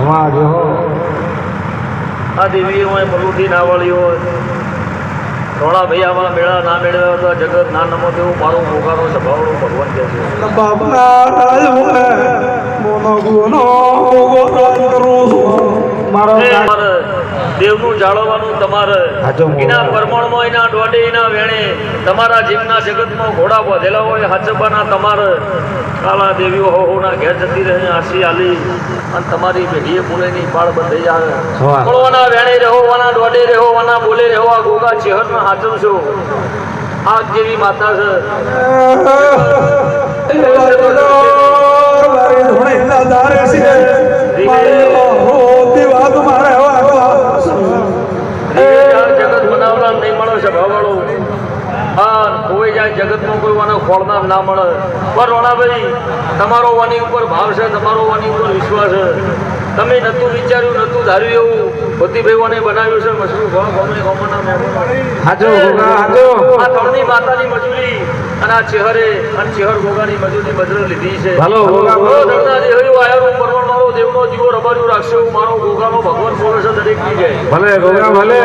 વાહ જો આ દેવી હોય પલુઠી ના વાળી હોય રોણા ભૈયામાં મેળા ના મેળવ્યા તો જગત ના નમો તેવું મારું મોગાનો સ્વભાવનો ભગવાન કહે છે બાપના રાજ હોય મોનો ગુનો ભગવાન કરું મારો તમારે દેવનું જાળવવાનું તમારે એના પરમાણમાં એના દોડે એના વેણે તમારા જીવના જગતમાં ઘોડા બાંધેલા હોય હાચબાના તમારે કાલા દેવીઓ હોના ઘેર જતી રહે આશી આલી અને તમારી પેઢીએ બોલેની પાળ બંધાઈ જાય કોળવાના વેણે રહેવાના દોડે રહેવાના બોલે રહેવા ગોગા ચેહરના હાચવશો આગ જેવી માતા છે જગત બનાવનાર નહીં મળે છે ભાવવાળો હા કોઈ જાય જગતમાં કોઈ વાના ખોળનાર ના મળે પણ રોણાભાઈ તમારો વાની ઉપર ભાવ છે તમારો વાની ઉપર વિશ્વાસ છે તમે નતું વિચાર્યું નતું ધાર્યું એવું ભતીભાઈઓને બનાવ્યું છે મશરૂમ આ ત્રણની માતાની મજૂરી અને આ ચેહરે અને ચેહર ગોગાની મજૂરી મજૂર લીધી છે દેવનો જીવો રબાર્યું રાખશે મારો ગોગાનો ભગવાન બોલે છે દરેક ની જાય ભલે ગોગા ભલે